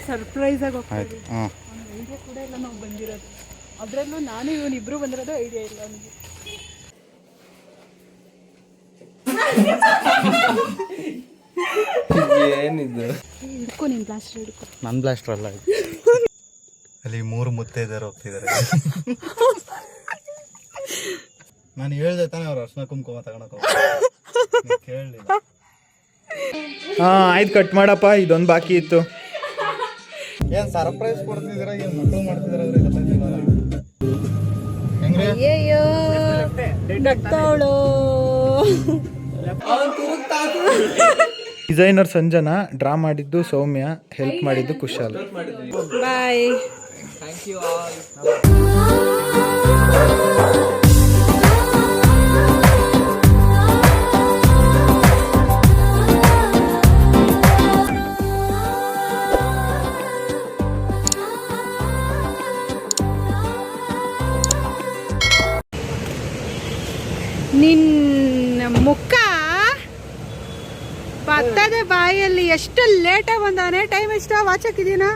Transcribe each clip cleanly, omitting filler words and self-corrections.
Surprise ಆಗಿ ಆಯ್ತು. ಹಾಂ, ಐಡಿಯಾ ಕೂಡ ಇಲ್ಲ ನಾವು ಬಂದಿರೋದು. ಅದರಲ್ಲೂ ನಾನು ಇವನು ಇಬ್ಬರು ಬಂದಿರೋದು ಐಡಿಯಾ ಇಲ್ಲ ಅವನಿಗೆ. ಏನಿದು? ಹಿಡ್ಕೊ, ನೀನು ಬ್ಲಾಸ್ಟರ್ ಹಿಡ್ಕೊ. ನನ್ನ ಬ್ಲಾಸ್ಟರ್ ಅಲ್ಲ ಇದು. ಅಲ್ಲಿ 3 ಮುತ್ತೈದೆಯರು ಹೋಗ್ತಿದ್ದಾರೆ. ನಾನು ಹೇಳ್ದೆ ತಾನೇ ಅವ್ರು ಅರ್ಶನ ಕುಂಕುಮ ತಗೊಳಕ್ಕೆ ಕೇಳಲಿಲ್ಲ. ಹಾಂ ಆಯ್ತು, ಕಟ್ ಮಾಡಪ್ಪ, ಇದೊಂದು ಬಾಕಿ ಇತ್ತು. ಏನು ಸರ್ಪ್ರೈಸ್ ಕೊಡ್ತಿದ್ದೀರಾ? ಏನು ಮಕ್ಕಳು ಮಾಡ್ತಿದ್ದೀರಾ? ಹೆಂಗ್ರಿ? ಅಯ್ಯಯ್ಯೋ ನಗ್ತಾವಳು. ಡಿಸೈನರ್ ಸಂಜನಾ, ಡ್ರಾ ಮಾಡಿದ್ದು ಸೌಮ್ಯ, ಹೆಲ್ಪ್ ಮಾಡಿದ್ದು Kushal. Bye. Thank you all. ನಿನ್ನ ಮುಖ ಬರ್ತದೆ ಬಾಯಲ್ಲಿ. ಎಷ್ಟು ಲೇಟಾಗಿ ಬಂದಾನೆ. ಟೈಮ್ ಎಷ್ಟ? ವಾಚ್ ಹಾಕಿದೀನಾ?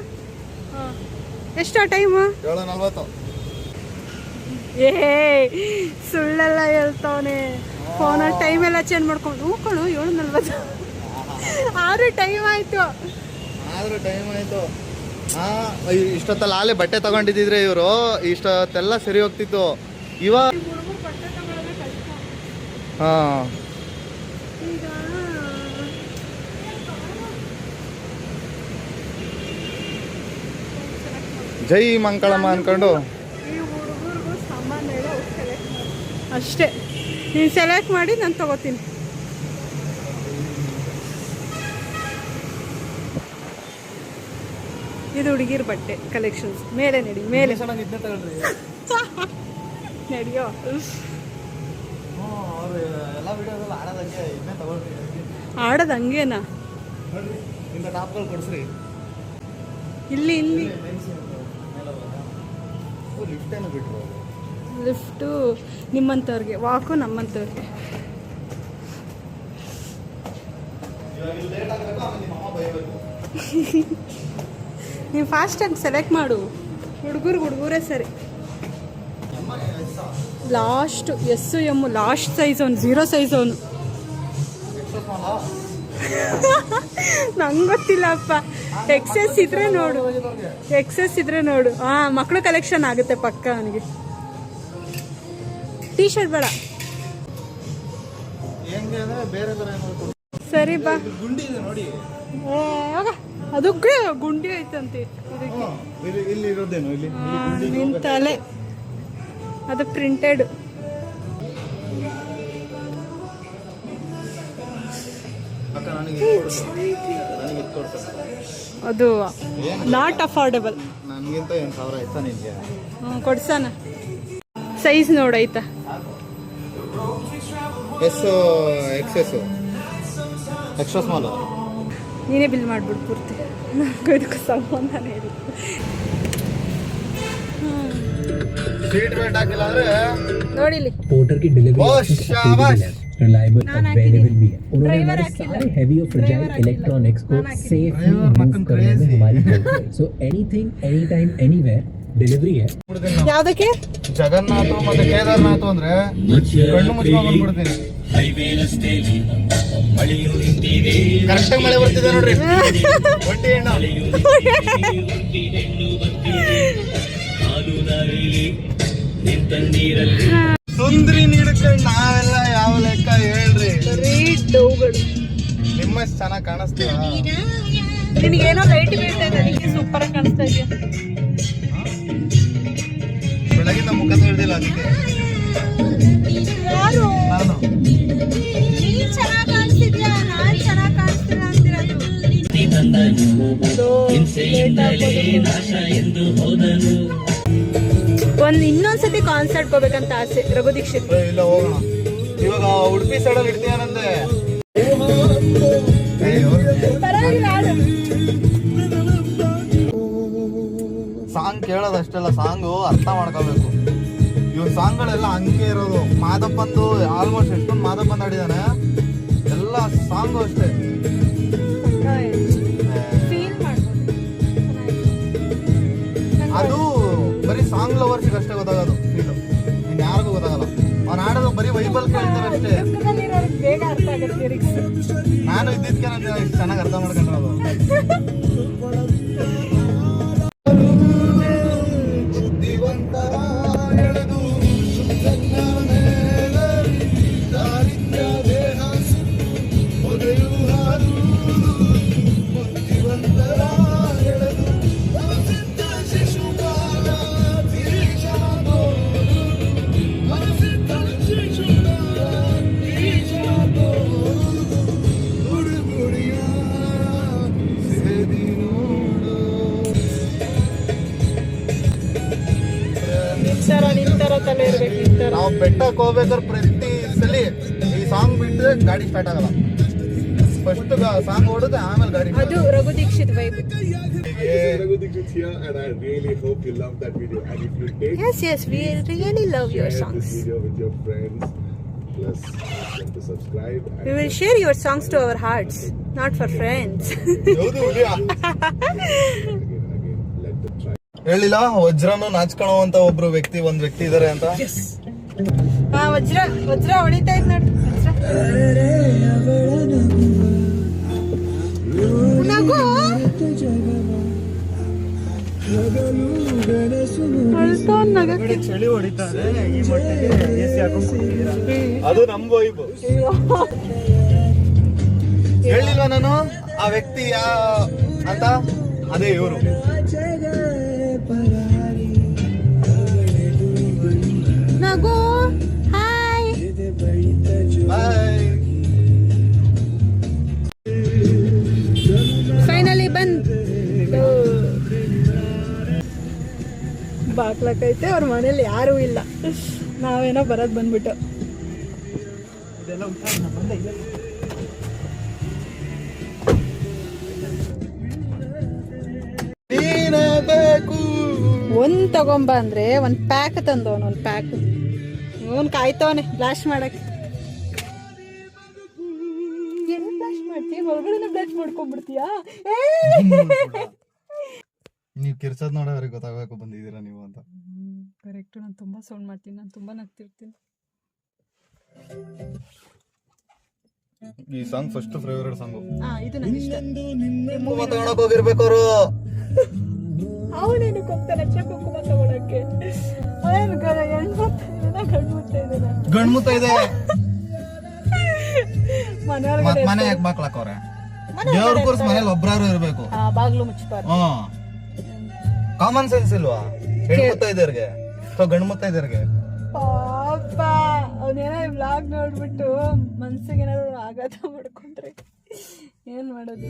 ಎಷ್ಟೋ ಟೈಮು? 7:40. ಏ ಸುಳ್ಳೆಲ್ಲ ಹೇಳ್ತಾವನೆ. ಫೋನಲ್ಲಿ ಟೈಮ್ ಎಲ್ಲ ಚೇಂಜ್ ಮಾಡ್ಕೊಂಡು ಹೂಕೊಳ್ಳು. 7:40 ಆದ್ರೂ ಟೈಮ್ ಆಯ್ತು. ಇಷ್ಟೊತ್ತಲ್ಲ ಆಲೆ ಬಟ್ಟೆ ತಗೊಂಡಿದ್ರೆ ಇವರು ಇಷ್ಟೊತ್ತೆಲ್ಲ ಸರಿ ಹೋಗ್ತಿತ್ತು. ಇವಾಗ ಹಾಂ, ಜೈ ಮಂಕಳಮ್ಮ ಅನ್ಕೊಂಡು ಅಷ್ಟೇ. ನೀನು ಸೆಲೆಕ್ಟ್ ಮಾಡಿ ನಾನು ತಗೋತೀನಿ. ಇದು ಹುಡುಗಿರ್ ಬಟ್ಟೆ ಕಲೆಕ್ಷನ್ಸ್. ಮೇಲೆ ನಡಿ, ಮೇಲೆ ನಡಿಯೋ. ಆಡೋದು ಹಂಗೇನಾ? ಇಲ್ಲಿ ಇಲ್ಲಿ ಲಿಫ್ಟು ನಿಮ್ಮಂಥವ್ರಿಗೆ, ವಾಕು ನಮ್ಮಂಥವ್ರಿಗೆ. ನೀವು ಫಾಸ್ಟಾಗಿ ಸೆಲೆಕ್ಟ್ ಮಾಡು. ಹುಡುಗರೇ ಸರಿ. Last S M last size ಅವನು, 0 ಸೈಜ್ ಅವನು. ನಂಗೆ ಗೊತ್ತಿಲ್ಲಪ್ಪ. ಎಕ್ಸೆಸ್ ಇದ್ರೆ ನೋಡು. ಹಾಂ, ಮಕ್ಕಳು ಕಲೆಕ್ಷನ್ ಆಗುತ್ತೆ ಪಕ್ಕ ಅವನಿಗೆ. ಟೀ ಶರ್ಟ್ ಬೇಡ. ಸರಿ ಬಾ. ಅದಕ್ಕೆ ಗುಂಡಿ ಐತಂತೆ ನಿನ್ ತಲೆ. ಅದು ಪ್ರಿಂಟೆಡ್. ಅದು ನಾಟ್ ಅಫೋರ್ಡೆಬಲ್. ನನಗಿಂತ 1000 ಆಯ್ತಾ ನಿಮಗೆ? ಕೊಡ್ಸಣ. ಸೈಜ್ ನೋಡಾಯ್ತಾ? Yes XS extra small. ನೀನೇ ಬಿಲ್ ಮಾಡ್ಬಿಡು ಪೂರ್ತಿ. ಇದಕ್ಕೆ ಸಂಬಂಧನೇ ಇಲ್ಲ. ಸೀಟ್ ಬೆಲ್ಟ್ ಹಾಕಿಲ್ಲ ಅಂದ್ರೆ ನೋಡಿಲಿ. पोर्टर की डिलीवरी रिलायबल अवेलेबल भी है. उन्होंने हमारे सारे हेवी और फ्रेजाइल इलेक्ट्रॉनिक्स को सेफली मूव करने में हमारी हेल्प की. So anything any time anywhere delivery है. ಯಾವುದಕ್ಕೆ? ಜಗನ್ನಾಥ ಮತ್ತೆ ಕೇದಾರನಾಥ ಅಂದ್ರೆ ಕಣ್ಣು ಮುಚ್ಕೊಂಡು ಬಂದ್ಬಿಡ್ತೀನಿ. ಕರೆಕ್ಟಾಗಿ ಮಳೆ ಬರ್ತಿದೆ ನೋಡ್ರಿ. ಒಂಟಿ ಹೆಣ್ಣು ಸುಂದ್ರಿ ನೀಡ್ಕೊಂಡು ನಾವೆಲ್ಲ ಯಾವ ಲೆಕ್ಕ ಹೇಳ್ರಿ. ನಿಮ್ಮಷ್ಟು ಚೆನ್ನಾಗಿ ಕಾಣಿಸ್ತೀವ. ನಿನಗೇನೋ ಲೈಟ್ ಬೀಳ್ತಾ ಇದೆ, ಅದಕ್ಕೆ ಸೂಪರ್ ಆಗಿ ಕಾಣಿಸ್ತಾ ಇದೆಯಾ? ಬೆಳಗಿಂದ ಮುಖ ತಿಳಿದಿಲ್ಲ ಅದಕ್ಕೆ. ಯಾರು? ನಾನು. ನೀನ್ ಚೆನ್ನಾಗಿ ಕಾಣಿಸ್ತಿದ್ಯಾ, ನಾನ್ ಚೆನ್ನಾಗಿ ಕಾಣಿಸ್ತಿಲ್ಲ ಅಂತಿರೋದು. ಇನ್ನೊಂದ್ಸತಿ ಕಾನ್ಸರ್ಟ್ ಹೋಗ್ಬೇಕಂತ ಆಸೆ. ರಘು ದೀಕ್ಷಿತ್. ಇಲ್ಲ ಹೋಗೋಣ. ಇವಾಗ ಉಡುಪಿ ಸೈಡಲ್ಲಿ ಇರ್ತೀಯಾನಂದೆ. ಸಾಂಗ್ ಕೇಳೋದಷ್ಟೆಲ್ಲ, ಸಾಂಗು ಅರ್ಥ ಮಾಡ್ಕೋಬೇಕು. ಇವ್ ಸಾಂಗ್ಗಳೆಲ್ಲ ಹಂಗೆ ಇರೋದು. ಮಾದಪ್ಪಂದು ಆಲ್ಮೋಸ್ಟ್ ಎಷ್ಟೊಂದು ಮಾದಪ್ಪಂದು ಆಡಿದಾನೆ, ಎಲ್ಲ ಸಾಂಗು ಅಷ್ಟೇ. ಅದು ಬರೀ ಸಾಂಗ್ ಲವರ್ಸಿಗೆ ಅಷ್ಟೇ ಗೊತ್ತಾಗೋದು ಫೀಲು, ಇನ್ನು ಯಾರಿಗೂ ಗೊತ್ತಾಗಲ್ಲ. ಅವ್ನು ಆಡೋದು ಬರೀ ವೈಬಲ್ ಕೇಳ್ತಾರೆ ಅಷ್ಟೇ. ಬೇಗ ಅರ್ಥ ಆಗುತ್ತೆ ಲಿರಿಕ್ಸ್. ನಾನು ಇದ್ದಿದ್ಕೆ ನಾನು ಇಷ್ಟು ಚೆನ್ನಾಗಿ ಅರ್ಥ ಮಾಡ್ಕೊಂಡ್ರದು. ನಿಂತರ ತಲೆ ಇರ್ಬೇಕು, ನಿಂತರ. ನಾವು ಬೆಟ್ಟಕ್ಕೆ ಹೋಗ್ಬೇಕಾದ್ರೆ ಪ್ರತಿ ಸಲ ಈ ಸಾಂಗ್ ಬಿಟ್ಟರೆ ಗಾಡಿ ಸ್ಟಾರ್ಟ್ ಆಗಲ್ಲ. ಫಸ್ಟ್ ಸಾಂಗ್ ಓಡುತ್ತೆ, ಆಮೇಲೆ ಗಾಡಿ. ಅದು Raghu Dixit vibe. Raghu Dixit here, and I really hope you love that video. And if you did, Yes, we really love your share songs. this video with your friends. Plus, ask them to subscribe. And We will share your songs to our hearts, not for friends. ಹೌದು Huliya? again, let them try. ಹೇಳಿಲ್ಲ ವಜ್ರನು ನಾಚ್ಕೊಳ್ಳುವಂತ ಒಂದ್ ವ್ಯಕ್ತಿ ಇದಾರೆ ಅಂತ. ವಜ್ರ ಹೊಡಿತಾ ಇದ್ ನೋಡಿ. ನಗು ಚಳಿ ಹೊಡಿತಾರೆ, ಅದು ನಮ್ ವೈಬ್. ಹೇಳಿಲ್ವಾ ನಾನು ಆ ವ್ಯಕ್ತಿ ಅಂತ? ಅದೇ ಇವರು. ನಗು ಹಾಯ್. ಬಾಯ್. ಫೈನಲಿ ಬಂದ್ ಬಾಕ್ಲಕ್ಕೈತೆ. ಅವ್ರ ಮನೇಲಿ ಯಾರೂ ಇಲ್ಲ, ನಾವೇನೋ ಬರೋದ್ ಬಂದ್ಬಿಟ್ಟು. ಒಂದ್ ತಗೊಂಬ ಅಂದ್ರೆ ಒಂದ್ ಪ್ಯಾಕ್ ತಂದವನು, ಒಂದ್ ಪ್ಯಾಕ್. ಇವನ್ ಕಾಯ್ತವನೆ ಬ್ಲಾಸ್ಟ್ ಮಾಡಕ್ಕೆ. ಏನ್ ಬ್ಲಾಸ್ಟ್ ಮಾಡ್ತೀಯ? ಒಳಗಡೆ ಬ್ಲಾಸ್ಟ್ ಮಾಡ್ಕೊಂಡ್ಬಿಡ್ತೀಯಾ? ನೀವು ಕಿರ್ಚೋದ್ ನೋಡ ಅವ್ರಿಗೆ ಗೊತ್ತಾಗಬೇಕು ಬಂದಿದ್ದೀರಾ ನೀವು ಅಂತ. ಕರೆಕ್ಟ್. ನಾನು ತುಂಬಾ ಸೌಂಡ್ ಮಾಡ್ತೀನಿ, ನಾನು ತುಂಬಾ ನಗ್ತಿರ್ತೀನಿ. ಈ ಸಾಂಗ್ ಫಸ್ಟ್ ಫೇವರೇಟ್ ಸಾಂಗ್. ಇದು ನನಗೆ ಇಷ್ಟ. ತಗೊಳಕ್ ಹೋಗಿರ್ಬೇಕು ಅವರು. ಅವನೇನು ಹೋಗ್ತಾನೆ ಕುಂಕುಮ ತಗೊಳಕ್ಕೆ. ಗಂಡ್ಮುತ್ತ ಇದೆ ಮನೆಯೊಳಗಡೆ ಮನೆ ಯಾಕೆ ಬಾಕ್ಲಾಕವ್ರೆ? ದೇವ್ರ ಕೂರ್ಸ್ ಮನೇಲಿ ಒಬ್ರಾರು ಇರ್ಬೇಕು. ಬಾಗ್ಲು ಮುಚ್ಚಬಾರ್ದು. ಕಾಮನ್ ಸೆನ್ಸ್ ಇಲ್ವಾ ಹೆಣ್ಮುತ್ತ ಇದ್ದವ್ರಿಗೆ ಸೊ ಗಂಡ್ಮುತ್ತ ಇದ್ದವ್ರಿಗೆ? ಪಾಪ ಅವನೇನೋ ವ್ಲಾಗ್ ನೋಡ್ಬಿಟ್ಟು ಮನ್ಸಿಗೆ ಏನಾದ್ರು ಆಘಾತ ಮಾಡ್ಕೊಂಡ್ರೆ ಏನ್ ಮಾಡೋದು?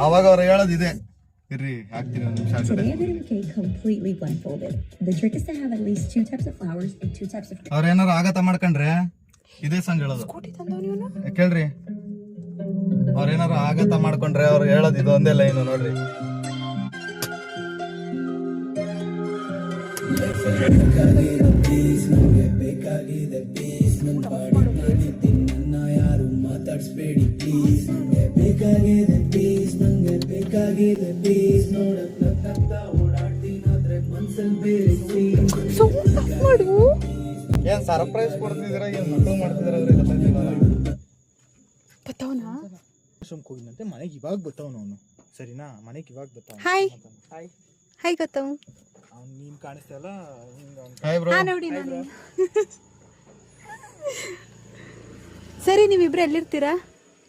ಅವಾಗ ಅವ್ರು ಹೇಳೋದಿದೆ, ಇರ್ರಿ ಹಾಕ್ತೀನಿ ಒಂದು ನಿಮಿಷ. To lay a bit of cake completely blindfolded. The trick is to have at least 2 types of flowers and 2 types of. ಅವ್ರ ಏನಾರು ಆಘಾತ ಮಾಡ್ಕೊಂಡ್ರೆ ಇದೇ ಸಾಂಗ್ ಹೇಳೋದು. ಕೇಳ್ರಿ, ಅವ್ರ ಏನಾರು ಆಘಾತ ಮಾಡ್ಕೊಂಡ್ರೆ ಅವ್ರು ಹೇಳೋದು ಇದು ಒಂದೇ ಲೈನು ನೋಡ್ರಿ. ಏನ್ ಸರ್ಪ್ರೈಸ್ ಕೊಡ್ತಿದ್ದೀರಾ? ಏನ್ ಮಕ್ಕಳು ಮಾಡ್ತಿದಾರ? ಬತ್ತವನಾ? ಹೋಗಿನಂತೆ ಮನೆಗೆ ಇವಾಗ ಬತ್ತವನು ಅವನು. ಸರಿನಾ? ಮನೆಗೆ ಇವಾಗ ಬತ್ತವ. Hi hi ಗೊತ್ತವ್. ಅವ್ನು ನೀನ್ ಕಾಣಿಸ್ತಲ್ಲ. ನೋಡಿ ನಾನು. ಸರಿ, ನೀವಿಬ್ರು ಎಲ್ಲಿರ್ತೀರಾ?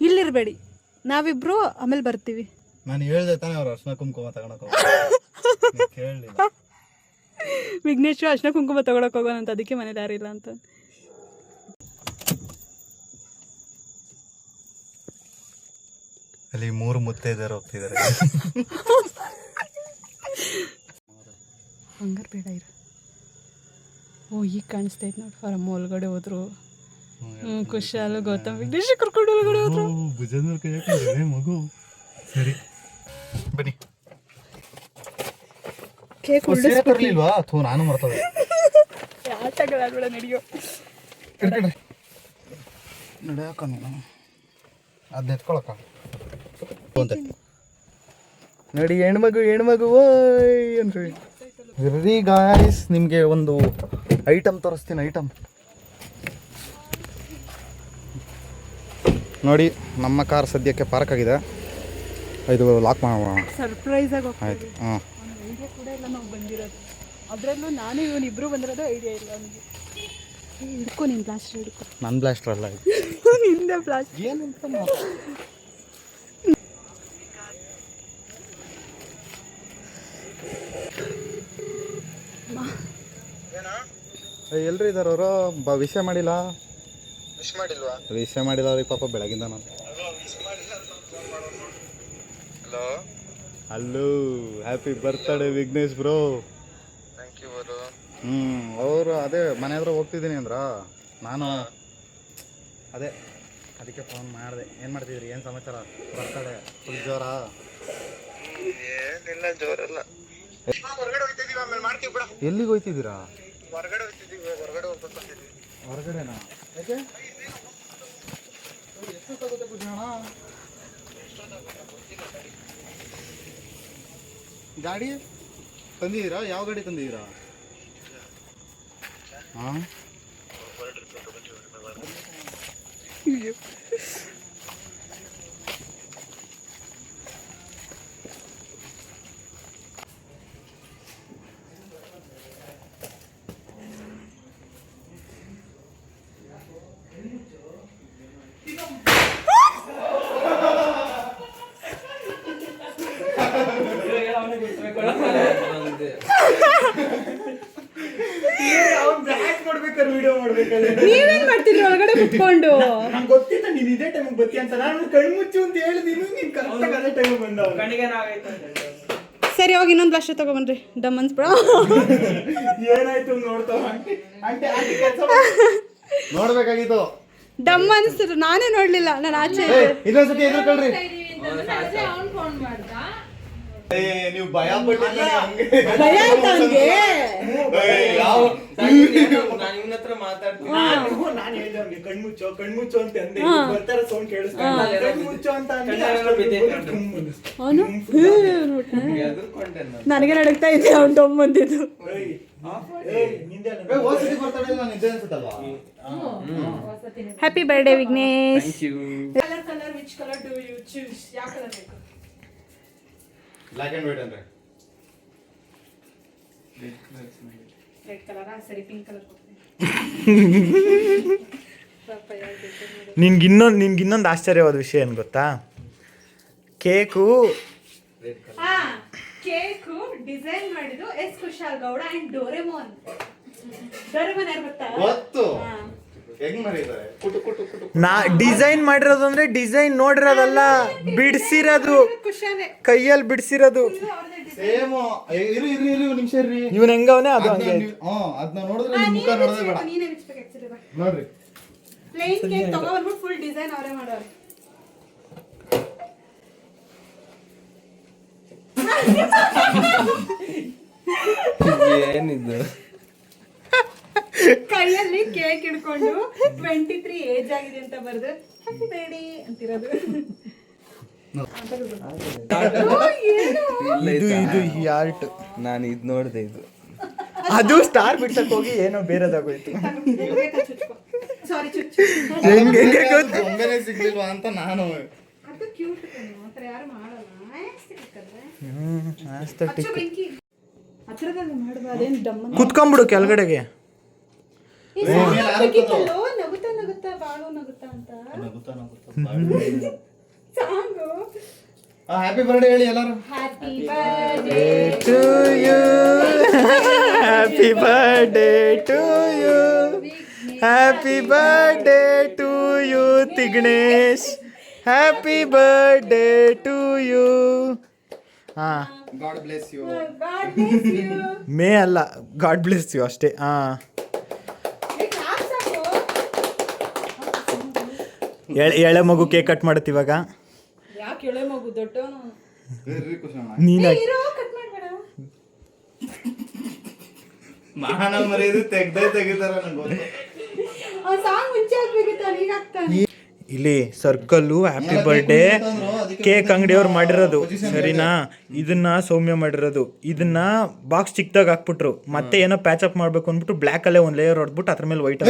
ಇಲ್ಲಿರ್ಬೇಡಿ, ನಾವಿಬ್ರು ಆಮೇಲೆ ಬರ್ತೀವಿ. ನಾನು ಹೇಳ್ದೆ ತಾನೆ ಅವ್ರು ಅರ್ಶನ ಕುಂಕುಮ ತಗೊಳಕ್ ಕೇಳಲಿಲ್ಲ. ವಿಘ್ನೇಶ್ ಅರ್ಶನ ಕುಂಕುಮ ತಗೊಳಕ್ ಹೋಗೋಣಂತ, ಅದಕ್ಕೆ ಮನೇಲಿ ಯಾರಿಲ್ಲ ಅಂತ. ಅಲ್ಲಿ 3 ಮುತ್ತೈದೆಯರು ಹೋಗ್ತಿದ್ದಾರೆ. ಹಂಗಾರ ಬೇಡ ಇರು. ಓ ಈಗ ಕಾಣಿಸ್ತೈತೆ ನೋಡಿ, ಅವ್ರ ಅಮ್ಮ ಒಳಗಡೆ ಹೋದ್ರು. ಕುಶಾಲ್ ಗೌತಮ್ ವಿಘ್ನೇಶ್ ಕರ್ಕೊಂಡು ಒಳಗಡೆ ಹೋದ್ರು. ಭುಜದ ಕೈ ಹಾಕಿದ್ರೆ ಮಗು. ಸರಿ ಬನ್ನಿ. ಕೇಕ್ ಉಳಿಸ್ಕೊಡ್ಲಿಲ್ವಾ? ಥೂ, ನಾನು ಮರ್ತದೆ. ಆಟಗಳಾಡ್ಬೇಡ, ನಡೆಯೋ ನಡೆಯಕ್ಕ ನೀನು ಅದನ್ನ ಎತ್ಕೊಳಕ್ಕ. ನೋಡಿ ಹೆಣ್ಮಗು ಓಯ್ ಅನ್ರಿ. ರೀ ಗಾಯ್ಸ್, ನಿಮಗೆ ಒಂದು ಐಟಮ್ ತೋರಿಸ್ತೀನಿ. ಐಟಮ್ ನೋಡಿ, ನಮ್ಮ ಕಾರ್ ಸದ್ಯಕ್ಕೆ ಪಾರ್ಕ್ ಆಗಿದೆ. ಇದು ಲಾಕ್ ಮಾಡೋಣ. ಸರ್ಪ್ರೈಸ್ ಆಗಿ ಆಯ್ತು. ಹಾಂ, ಐಡಿಯಾ ಕೂಡ ಇಲ್ಲ ನಾವು ಬಂದಿರೋದು. ಅದರಲ್ಲೂ ನಾನು ಇವನಿಬ್ರು ಬಂದಿರೋದು ಐಡಿಯಾ ಇಲ್ಲ ಅವನಿಗೆ. ಹಿಡ್ಕೊ, ನೀನು ಬ್ಲಾಸ್ಟರ್ ಹಿಡ್ಕೊ. ನನ್ನ ಬ್ಲಾಸ್ಟರ್ ಅಲ್ಲ ಇದು. ನಿಂದೆ ಬ್ಲಾಸ್ಟರ್. ಏನಂತ ಎಲ್ರು ಇದ್ದಾರೆ ಅವರು? ವಿಷಯ ಮಾಡಿಲ್ಲ. ವಿಷಯ ಮಾಡಿಲ್ಲ ಅವ್ರಿಗೆ ಪಾಪ ಬೆಳಗಿಂದ. ನಾನು hello, happy birthday Vignesh bro. ಅವರು ಅದೇ ಮನೆ ಹತ್ರ ಹೋಗ್ತಿದ್ದೀನಿ ಅಂದ್ರ, ನಾನು ಅದೇ ಅದಕ್ಕೆ ಫೋನ್ ಮಾಡಿದೆ. ಏನು ಮಾಡ್ತಿದ್ರಿ, ಏನು ಸಮಾಚಾರ? ಬರ್ತ್ಡೇ ಫುಲ್ ಜೋರ? ಏನಿಲ್ಲ, ಜೋರಲ್ಲ. ಎಲ್ಲಿಗೆ ಹೋಗ್ತಿದ್ದೀರಾ? ಹೊರಗಡೆ ಹೋಗ್ತಿದ್ದೀವಿ, ಹೊರಗಡೆ ಹೋಗ್ಬೇಕಂತಿದ್ವಿ. ಹೊರಗಡೆನಾ? ಯಾಕೆ? ಎಷ್ಟು ತಗೋತೆ ಪೂಜಣ? ಗಾಡಿ ತಂದಿದ್ದೀರಾ? ಯಾವ ಗಾಡಿ ತಂದಿದ್ದೀರಾ? ಹಾಂ, ನೀವೇನ್ ಮಾಡ್ತಿದ್ರಿ ಒಳಗಡೆ ಕುತ್ಕೊಂಡು? ಗೊತ್ತಿತ್ತ ನೀನ್ ಇದೇ ಟೈಮಿಗೆ ಬತ್ತಿ ಅಂತ. ನಾನು ಕಣ್ಣು ಮುಚ್ಚು ಅಂತ ಹೇಳಿದೀನಿ, ನೀನ್ ಕರೆಕ್ಟಾಗಿ ಅದೇ ಟೈಮಿಗೆ ಬಂದವ. ಸರಿ, ಹೋಗಿ ಇನ್ನೊಂದು ಬ್ಲಾಸ್ಟರ್ ತಗೊಬನ್ರಿ. ಡಮ್ ಅನ್ಸ್ಬಿಡ. ಏನಾಯ್ತು ನೋಡ್ತಾವ ನೋಡ್ಬೇಕಾಗಿತ್ತು. ಡಮ್ ಅನ್ಸ್ರು, ನಾನೇ ನೋಡ್ಲಿಲ್ಲ. ನಾನು ಆಚೆ ಇನ್ನೊಂದ್ಸತಿ ಎದುರ್ಕೊಳ್ರಿ. ನೀವು ಭಯ ಪಟ್ಟಿಲ್ಲ. ಭಯ ಆಯ್ತಾ ಹಂಗೆ? ನಾನು ಇವನ ಹತ್ರ ಮಾತಾಡ್ತೀನಿ. ನಾನು ಹೇಳಿದೆ ಅವ್ನಿಗೆ ಕಣ್ಮುಚ್ಚು ಅಂತ ಅಂದೆ. ಬರ್ತಾರ ಸೌಂಡ್ ಕೇಳಿಸ್ಕೊಂಡು ಕಣ್ಮುಚ್ಚು ಅಂತ ಅವನು ಎದುರ್ಕೊಂಡೆ ನಾನು. ನನಗೆ ನಡಕ್ತಾ ಇದೆ ಅವ್ನು ಡಮ್ ಬಂದಿದ್ದು. Happy birthday Vighnesh. Colour which colour do you choose? ಯಾವ ಕಲರ್ ಬೇಕು? ಬ್ಲಾಕ್ ಅಂಡ್ ವೈಟ್ ಅಂದ್ರೆ ರೆಡ್ ಕಲರ್. ಸರಿ, ಪಿಂಕ್ ಕಲರ್ ಕೊಡ್ತೀನಿ. ನಿನ್ಗಿನ್ನೊಂದು ಆಶ್ಚರ್ಯವಾದ ವಿಷಯ ಏನು ಗೊತ್ತಾ? ಕೇಕು ಡಿಸೈನ್ ಮಾಡಿದ್ದು S Kushal Gowda and Doraemon. Doraemon ಯಾರು ಗೊತ್ತಾ? ಗೊತ್ತು. ಹೆಂಗ್ ಮಾಡಿದ್ದಾರೆ? ಕುಟು ಕುಟು ಕುಟು. ನಾ ಡಿಸೈನ್ ಮಾಡಿರೋದು ಅಂದ್ರೆ ಡಿಸೈನ್ ನೋಡಿರೋದಲ್ಲ, ಬಿಡಿಸಿರೋದು, ಕೈಯಲ್ಲಿ ಬಿಡಿಸಿರೋದು. ಸೇಮ್. ಇರು ನಿಮಿಷ ಇರ್ರಿ. ಇವನ್ ಹೆಂಗವನೇ ಅದು ಹಂಗೆ. ಅದನ್ನ ನೋಡಿದ್ರೆ ನಿಮ್ ಮುಖ ನೋಡೋದೇ ಬೇಡ. ನೀನೇ ಬಿಚ್ಚಬೇಕು ಆಕ್ಚುಲಿ. ನೋಡ್ರಿ, ಪ್ಲೇನ್ ಕೇಕ್ ತಗೊಂಡ್ಬಿಟ್ಟು ಫುಲ್ ಡಿಸೈನ್ ಅವರೇ ಮಾಡೋರು. ಏನಿದು? ಕೈಯಲ್ಲಿ ಕೇಕ್ ಹಿಡ್ಕೊಂಡು 23 ಏಜ್ ಆಗಿದೆ ಅಂತ ಬರೆದು ಹ್ಯಾಪಿ ಬರ್ಡೇ ಅಂತಿರೋದು. ಇದು ಈ ಆರ್ಟ್. ನಾನು ಇದು ನೋಡಿದೆ. ಇದು ಅದು ಸ್ಟಾರ್ ಬಿಡ್ಸಕ್ ಹೋಗಿ ಏನೋ ಬೇರೆದಾಗೋಯ್ತು. ಸಾರಿ, ಚುಚ್ಚು. ಹೆಂಗೆ ಗೊತ್ತು? ಒಮ್ಮೆನೆ ಸಿಗ್ಲಿಲ್ವಾ ಅಂತ ನಾನು. ಅದು ಕ್ಯೂಟ್ ಕಣೋ, ಆ ಥರ ಯಾರು ಮಾಡಲ್ಲ. ಆಸ್ಥೆಟಿಕ್. ಹತ್ರದಲ್ಲಿ ಮಾಡುವ ಅದೇನು ಡಮ್ ಅಂತ. ಕುತ್ಕೊಂಡ್ಬಿಡು ಕೆಳಗಡೆಗೆ. ನಗುತ್ತಾ ನಗುತ್ತಾ ಬಾಳು ನಗುತ್ತಾ ಅಂತ ಸಾಂಗು. ಹ್ಯಾಪಿ ಬರ್ಡೇ ಹೇಳಿ ಎಲ್ಲರೂ. Happy birthday to you, happy birthday to you, happy birthday to you Tignesh, happy birthday to you. ಹಾ, God bless you. God bless you. May ಅಲ್ಲ, ಗಾಡ್ ಬ್ಲೆಸ್ ಯು ಅಷ್ಟೇ. ಹಾ, ಎಳೆ ಮಗು ಕೇಕ್ ಕಟ್ ಮಾಡುತ್ತೆ ಇವಾಗ. ಯಾಕೆ ಎಳೆ ಮಗು ದೊಡ್ಡವನು? ನೀನ ಕಟ್ ಮಾಡಬೇಡ. ಮಾನ ಮರ್ಯಾದೆ ತೆಗ್ದಾರ ನಂಗೆ ಗೊತ್ತು. ಆ ಸಾಂಗ್ ಮುಂಚೆ ಹಾಕ್ಬೇಕಿತ್ತು, ಈಗ ಹಾಕ್ತಾನೆ. ಇಲ್ಲಿ ಸರ್ಕಲ್ಲು ಹ್ಯಾಪಿ ಬರ್ಡೇ ಕೇಕ್ ಅಂಗಡಿಯವ್ರು ಮಾಡಿರೋದು ಸರಿನಾ. ಇದನ್ನ ಸೌಮ್ಯ ಮಾಡಿರೋದು. ಇದನ್ನ ಬಾಕ್ಸ್ ಚಿಕ್ಕದಾಗ ಹಾಕ್ಬಿಟ್ರು, ಮತ್ತೆ ಏನೋ ಪ್ಯಾಚ್ ಅಪ್ ಮಾಡ್ಬೇಕು ಅಂದ್ಬಿಟ್ಟು ಬ್ಲ್ಯಾಕ್ ಅಲ್ಲೇ ಒಂದು ಲೇಯರ್ ಹೊಡೆದ್ಬಿಟ್ಟು ಅದ್ರ ಮೇಲೆ ವೈಟ್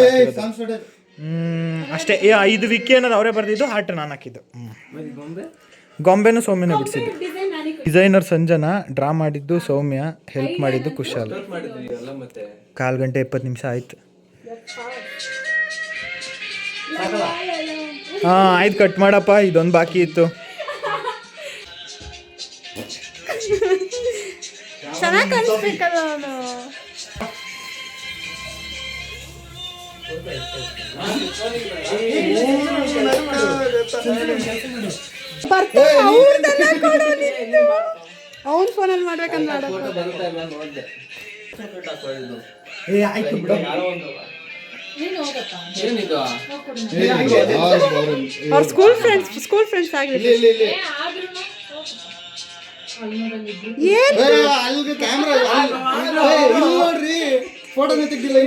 ಅಷ್ಟೇ. ಇದು ವಿಕ್ಕಿ ಅನ್ನೋದು ಅವರೇ ಬರ್ದಿದ್ದು, ಹಾರ್ಟ್ ನಾನು ಹಾಕಿದ್ದು. ಗೊಂಬೆನೂ ಸೌಮ್ಯನ ಬಿಡಿಸಿದ್ದು. ಡಿಸೈನರ್ ಸಂಜನಾ, ಡ್ರಾ ಮಾಡಿದ್ದು ಸೌಮ್ಯ, ಹೆಲ್ಪ್ ಮಾಡಿದ್ದು ಕುಶಾಲ್. 1/4 ಗಂಟೆ 20 ನಿಮಿಷ ಆಯ್ತು. ಆಯ್ತು, ಕಟ್ ಮಾಡಪ್ಪ, ಇದೊಂದು ಬಾಕಿ ಇತ್ತು. ಚೆನ್ನಾಗಿ ಕಾಣಿಸ್ಬೇಕಲ್ಲ ಅವನು. ಅವನ್ ಫೋನಲ್ಲಿ ಮಾಡ್ಬೇಕಂತ ಅವ್ರ ಸ್ಕೂಲ್ ಫ್ರೆಂಡ್ಸ್ ಆಗ್ಲಿ. ನೋಡ್ರಿ ಫೋಟೋನೇ ತೆಗ್ದಿಲ್ಲ.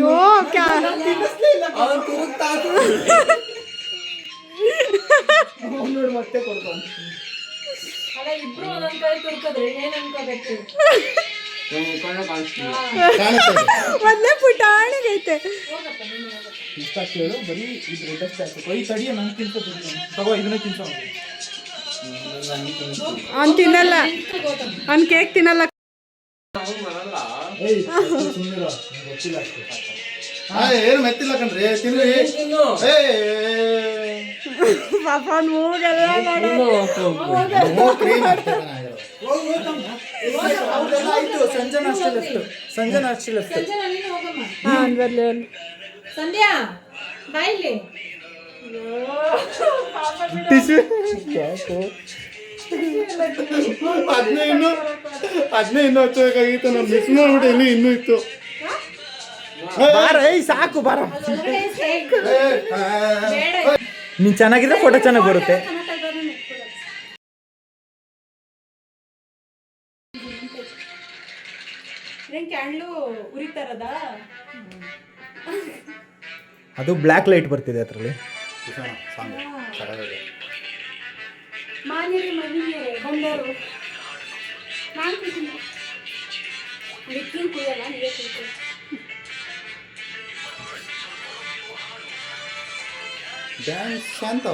ಮತ್ತೆ ಕೊಡ್ತಾನೆ. ಮೊದ್ಲೇ ಪುಟಾಣಿಗೈತೆ. ಇಷ್ಟ ಕೇಳು, ಬರೀ ಇದು ರೆಡ್ ತಡಿಯ ನಂಗೆ ತಿನ್ಸೋ ತಗೋ, ಇದನ್ನ ತಿನ್ಸೋ. ಅವ್ನು ತಿನ್ನಲ್ಲ, ಅವ್ನು ಕೇಕ್ ತಿನ್ನಲ್ಲ. ಏನು ಮೆತ್ತಿಲ್ಲ ಕಣ್ರಿ, ತಿನ್ರಿ. ಪಾಪ ಅವ್ನು ಹೋಗಲ್ಲ. ಸಂಜನಾ ಅಷ್ಟೇ ಸಂಧ್ಯಾ ಬಾಯಿಲಿ ಅದನ್ನೇ ಇನ್ನೂ ಹಚ್ಚಬೇಕಾಗಿತ್ತು. ನಾನು ಮಿಸ್ ಮಾಡ್ಬಿಟ್ಟೆ, ಇನ್ನೂ ಇತ್ತು. ಸಾಕು ಬಾರ, ನೀನ್ ಚೆನ್ನಾಗಿದ್ರೆ ಫೋಟೋ ಚೆನ್ನಾಗಿ ಬರುತ್ತೆ. ಕ್ಯಾಂಡ್ಲು ಉರಿತಾರದ ಅದು ಬ್ಲ್ಯಾಕ್ ಲೈಟ್ ಬರ್ತಿದೆ ಅದರಲ್ಲಿ. ಮಾನಿರಿ ಮನೆಗೆ ಬಂದರು. ನಾನು ಕುಯ್ತೀನಿ, ವಿಕ್ಕಿನ ಕುಯ್ಯಲ್ಲ, ನೀವೇ ಕುಯ್ತೀನಿ. ಶಾಂತ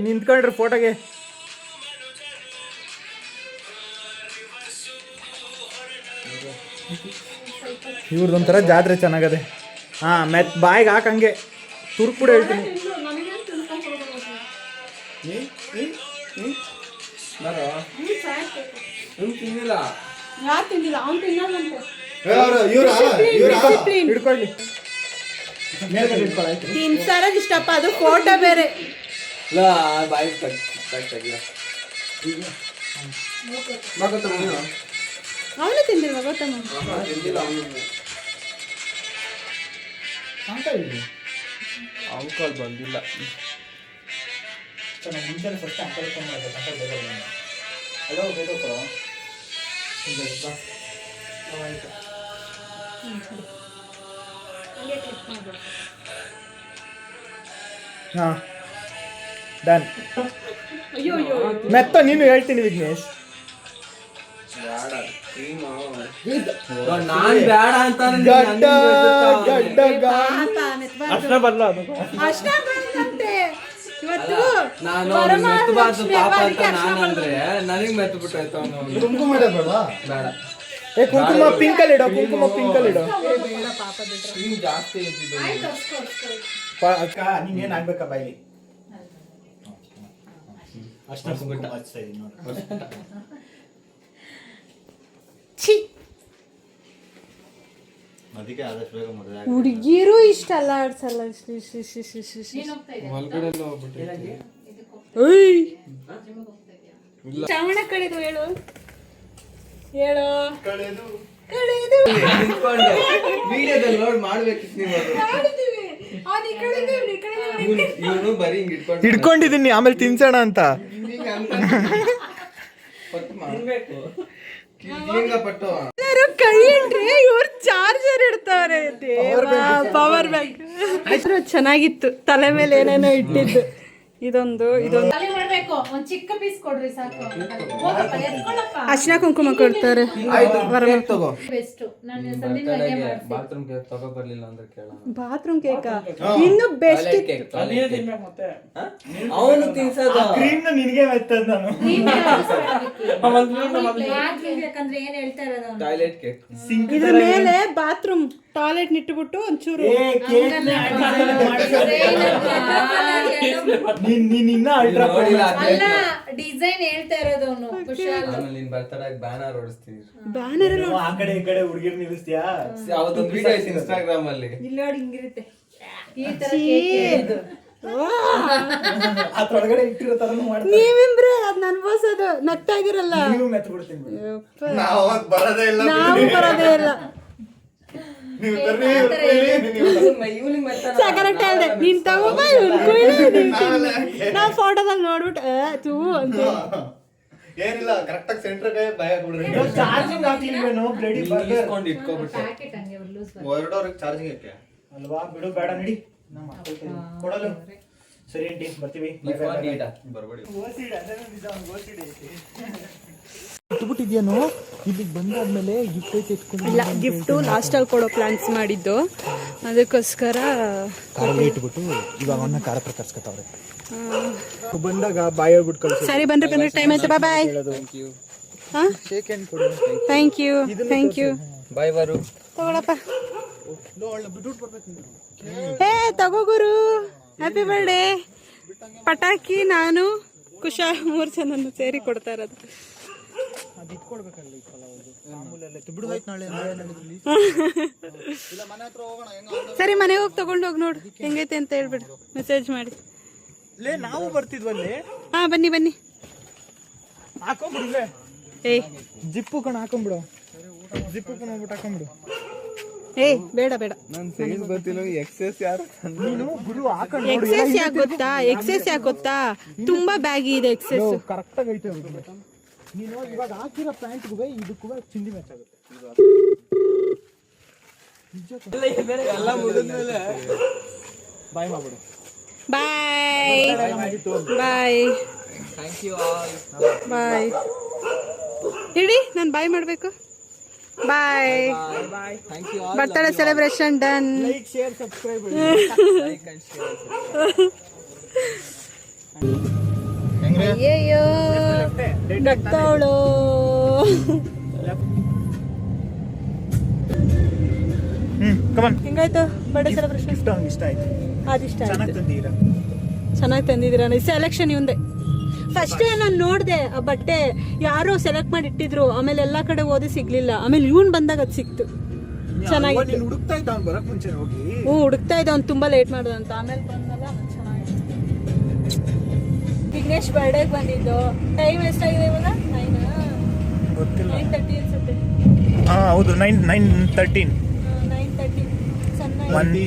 ನಿಂತ್ಕೊಂಡ್ರಿ ಫೋಟೋಗೆ. ಇವ್ರದೊಂಥರ ಜಾತ್ರೆ ಚೆನ್ನಾಗದೆ. ಬಾಯಿಗೆ ಹಾಕಂಗೆ ತುರ್ಕು ಕೂಡ ಹೇಳ್ತೀನಿ. ಯಾರು ತಿಂದಿಲ್ಲ, ಅವ್ನು ತಿನ್ನಲ್ಲಂತೆ. ಹಿಡ್ಕೊಳ್ಳಿ, ತಿನ್ಸಾರದು ಇಷ್ಟಪ್ಪ, ಅದು ಫೋಟೋ ಬೇರೆ. ಅವನು ತಿಂದಿಲ್ವ ಗೊತ್ತಮ್ಮ? ಅಂಕಲ್ ಬಂದಿಲ್ಲ. ಮುಂಚೆನೆ ಫಸ್ಟ್ ಅಂಕಲ್ ಫೋನ್ ಮಾಡಬೇಕು. ಅಂಕಲ್ ಬೇಗ ಹಲೋ ಬೇಗ ಕೊಡೋ. ಹಾಂ ಡನ್. ಮೆತ್ತ ನೀನು ಹೇಳ್ತೀನಿ ವಿಘ್ನೇಶ್. ನಾನ್ ಬೇಡ ಅಂತ ಅಷ್ಟ ಬರಲ್ಲ ಅದು. ನಾನು ಮೆತ್ತಬಾರ್ದು ಪಾಪ ಅಂತ ನಾನಂದ್ರೆ ನನಗ್ ಮೆತ್ತ ಬಿಟ್ಟಾಯ್ತು. ಕುಂಕುಮ ಬೇಡ. ಕುಂಕುಮ ಪಿಂಕಲ್ಲಿ ಇಡೋ, ಕುಂಕುಮ ಪಿಂಕಲ್ಲಿ ಇಡೋ. ಜಾಸ್ತಿ ನಿಂಗೇನು ಆಗ್ಬೇಕಾ ಬಾಯಿಲಿ? ಅಷ್ಟ ಕುಂಕುಮ ಹಚ್ತಾ ಇದೀನಿ ನೋಡಿ. ಅದಕ್ಕೆ ಆದಷ್ಟು ಬೇಗ ಮದುವೆ ಹುಡುಗಿರು ಇಷ್ಟ ಅಲ್ಲ ಆಡ್ಸಲ್ಲ. ಶ್ರಾವಣ ಕಳೆದು ಹೇಳು ಹೇಳು ವಿಡಿಯೋದಲ್ಲಿ ನೋಡಿ ಮಾಡ್ಬೇಕಿತ್ತು ನೀವು. ಇವನು ಬರೀ ಹಿಂಗ್ ಹಿಡ್ಕೊಂಡಿದ್ದೀನಿ, ಆಮೇಲೆ ತಿನ್ಸೋಣ ಅಂತ. ಪಟ್ಟು ಯಾರು ಕೈ ಇಟ್ರೆ ಇವ್ರು ಚಾರ್ಜರ್ ಇಡ್ತಾರೆ. ಪವರ್ ಬ್ಯಾಂಕ್ ಚೆನ್ನಾಗಿತ್ತು. ತಲೆ ಮೇಲೆ ಏನೇನೋ ಇಟ್ಟಿದ್ದು. ಇದೊಂದು ಒಂದ್ ಚಿಕ್ಕ ಪೀಸ್ ಕೊಡ್ರಿ ಸಾಕು. ಅರ್ಶಿನ ಕುಂಕುಮ ಕೊಡ್ತಾರೆ. ಬೆಸ್ಟ್. ನಾನು ಬಾತ್ರೂಮ್ ಕೇಕ್ ತಗೋ ಬರ್ಲಿಲ್ಲ ಅಂದ್ರೆ ಕೇಳ. ಬಾತ್ರೂಮ್ ಕೇಕ ಇನ್ನು ಬೆಸ್ಟ್. ಅವನು ತಿನ್ಸೋದು ನಿನಗೆ ಮೆತ್ತದ ನಾನು. ಯಾಕಂದ್ರೆ ಏನ್ ಹೇಳ್ತಾ ಇರೋದು ಟಾಯ್ಲೆಟ್ ಕೇಕ್. ಇದ್ರ ಮೇಲೆ ಬಾತ್ರೂಮ್ ಟಾಯ್ಲೆಟ್ ನಿಟ್ಟುಬಿಟ್ಟು ಒಂಚೂರು ಡಿಸೈನ್ ಹೇಳ್ತಾ ಇರೋದು ಅವನು. ನೀನ್ ಬರ್ತಡಾಗ ಬ್ಯಾನರ್ ಓಡಿಸ್ತೀವಿ. ಬ್ಯಾನರ್ ಆ ಕಡೆ ಈ ಕಡೆ ಹುಡುಗಿರ್ ನಿಲ್ಲಿಸ್ತೀಯಾ? ಅವತ್ತೊಂದು ವಿಡಿಯೋ ಐತಿ ಇನ್ಸ್ಟಾಗ್ರಾಮ್ ಅಲ್ಲಿ. ಇಲ್ಲಿ ನೋಡಿ ಹಿಂಗಿರುತ್ತೆ ಈ ತರ ಕೇಕ್. ಅದ್ರೊಳಗಡೆ ಇಟ್ಟಿರೋ ತರ ನೀವಿಬ್ರೆ ಅದ್ನ ಅನ್ಭವಿಸೋದು. ನಗ್ತಾ ಇದೀರಲ್ಲ. ನೀವು ಮೆತ್ತ ಬಿಡ್ತೀನಿ. ನಾವು ಅವತ್ತು ಬರೋದೇ ಇಲ್ಲ. ನಾವು ಬರೋದೇ ಇಲ್ಲ. ನೀವು ತರ್ರಿ, ಇವ್ರು ಕರೆಕ್ಟ್ ಹೇಳ್ದೆ. ನೀನ್ ತಗೋಬ ನಾವು ಫೋಟೋದಲ್ಲಿ ನೋಡ್ಬಿಟ್ಟು ತೂ ಅಂತ ಏನಿಲ್ಲ, ಕರೆಕ್ಟಾಗಿ ಸೆಂಟ್ರಿಗೆ ಭಯ ಕೊಡ್ರಿ. ಚಾರ್ಜಿಂಗ್ ಹಾಕ್ಲಿಲ್ವೇನೋ ಬ್ಲಡಿ ಬರ್ಗರ್ ಇಸ್ಕೊಂಡು ಇಟ್ಕೋಬಿಟ್ಟೆ. ಪ್ಯಾಕೆಟ್ ಹಂಗೆ ಲೂಸ್ ಹೊರಡೋರಿಗೆ ಚಾರ್ಜಿಂಗ್ ಯಾಕೆ ಅಲ್ವಾ? ಬಿಡು, ಬೇಡ ನಡಿ. ನಮ್ಮ ಕೊಡಲು ಸರಿ ಆಂಟಿ, ಬರ್ತೀವಿ. ಬರ್ಬೇಡಿ. ಇಟ್ಬಿಟ್ಟಿದ್ಯಾನೋ ಇಲ್ಲಿಗೆ ಬಂದಾದ್ಮೇಲೆ ಗಿಫ್ಟ್ ಐತೆ ಎತ್ಕೊಂಡು ಇಲ್ಲ. ಗಿಫ್ಟು ಲಾಸ್ಟಲ್ಲಿ ಕೊಡೋ ಪ್ಲಾನ್ಸ್ ಮಾಡಿದ್ದು. ಅದಕ್ಕೋಸ್ಕರ ಕಾರಲ್ಲಿ ಇಟ್ಬಿಟ್ಟು ಇವಾಗ ಅವನ್ನ ಕಾರ ಪ್ರಕರಿಸ್ಕೊತಾವ್ರೆ. ಬಂದಾಗ ಬಾಯ್ ಹೇಳ್ಬಿಟ್ಟು ಕಳ್ಸಿ. ಸರಿ ಬನ್ರಿ, ಟೈಮ್ ಆಯ್ತು. ಬಾಯ್. ಶೇಕ್ ಹ್ಯಾಂಡ್ ಕೊಡು. Thank you. ಬಾಯ್ ಬರು. ತಗೊಳಪ್ಪ. ಹೇ ತಗೋ ಗುರು. Happy birthday. ಪಟಾಕಿ ನಾನು ಕುಶಾಲ್ 3 ಜನ ಸೇರಿ ಕೊಡ್ತಾ ಇರೋದು. ಅದು ಇಟ್ಕೊಡ್ಬೇಕಲ್ಲ ಈ ಫಲ ಮಾಮೂಲಲ್ಲೇ ಬಿಡು. ಆಯ್ತು, ನಾಳೆ ಸರಿ ಮನೆಗೆ ಹೋಗಿ ತಗೊಂಡು ಹೋಗಿ ನೋಡು ಹೆಂಗೈತೆ ಅಂತ ಹೇಳ್ಬಿಡು. ಮೆಸೇಜ್ ಮಾಡಿ. ನಾವು ಬರ್ತಿದ್ವಲ್ಲೇ. ಹಾ ಬನ್ನಿ. ಹಾಕೊಂಡ್ಬಿಡ್ಲೆ. ಏಯ್ ಜಿಪ್ಪು ಕಣ ಹಾಕೊಂಡ್ಬಿಡು. ಜಿಪ್ಪು ಕಣ ಹೋಗ್ಬಿಟ್ಟು ಹಾಕೊಂಡ್ಬಿಡು. ಏಯ್ ಬೇಡ. ನಾನು ಸೈಜ್ ಗೊತ್ತಿಲ್ಲ. ಎಕ್ಸೆಸ್ ಯಾರು ನೀನು ಗುರು ಹಾಕೊಂಡು ಎಕ್ಸೆಸ್ ಯಾಕೆ ಗೊತ್ತಾ? ತುಂಬಾ ಬ್ಯಾಗಿ ಇದೆ ಎಕ್ಸೆಸ್. ಕರೆಕ್ಟ್ ಆಗಿ ಐತೆ. ನೀನು ಇವಾಗ ಹಾಕಿರೋ ಪ್ಯಾಂಟ್ಗೂ ಇದಕ್ಕೂ ಚಿಂದಿ ಮ್ಯಾಚ್ ಆಗುತ್ತೆ. ಎಲ್ಲ ಮುಗಿದ್ಮೇಲೆ ಬಾಯ್ ಮಾಡ್ಬಿಡು. Bye. Thank you all. Bye. ಹೇಳಿ ನಾನು ಬಾಯ್ ಮಾಡಬೇಕು. Bye. Thank you all. Birthday celebration done. Like, share, subscribe. Like and share. ಅಯ್ಯಯ್ಯೋ ನಗ್ತಾವಳು. ಕಮಾನ್. ಹೆಂಗಾಯ್ತು ಬರ್ಡೇ ಸೆಲೆಬ್ರೇಷನ್? ಗಿಫ್ಟ್ ಅವ್ನಿಗೆ ಇಷ್ಟ ಆಯ್ತು. ಅದಿಷ್ಟ ಚೆನ್ನಾಗಿ ತಂದಿದ್ದೀರಾ. ಚೆನ್ನಾಗಿ ತಂದಿದ್ದೀರಾ. ಸೆಲೆಕ್ಷನ್ ಇವಂದೆ. ಫಸ್ಟೇ ನಾನು ನೋಡಿದೆ ಆ ಬಟ್ಟೆ ಯಾರೋ ಸೆಲೆಕ್ಟ್ ಮಾಡಿ ಇಟ್ಟಿದ್ರು. ಆಮೇಲೆ ಎಲ್ಲಾ ಕಡೆ ಓದಿ ಸಿಗ್ಲಿಲ್ಲ. ಆಮೇಲೆ ಇವನ್ ಬಂದಾಗ ಅದು ಸಿಕ್ತು. ಚೆನ್ನಾಗಿತ್ತು. ನೀನು ಹುಡುಕ್ತಾ ಇದ್ದ ಅವ್ನು ಬರಕ್ ಮುಂಚೆ ಹೋಗಿ. ಹುಡುಕ್ತಾ ಇದ್ದ ಅವ್ನು ತುಂಬಾ ಲೇಟ್ ಮಾಡ್ದ ಅಂತ. ಆಮೇಲೆ ಬಂದಾಗ ಚೆನ್ನಾಗಿತ್ತು. ವಿಘ್ನೇಶ್ ಬರ್ಡೇಗೆ ಬಂದಿದ್ದು. ಟೈಮ್ ಎಷ್ಟಾಗಿದೆ ಇವಾಗ? ಗೊತ್ತಿಲ್ಲ. 9:30 ಅನ್ಸುತ್ತೆ. ಹೌದು 9:13. 9:30. 13.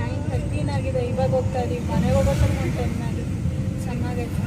9:13 ಆಗಿದೆ. ಇವಾಗ ಹೋಗ್ತಾ ಇದೀವಿ. ಮನೆಗೆ ಹೋಗೋಕೆ 10 ಆಗಿದೆ. ಚೆನ್ನಾಗೈತೆ.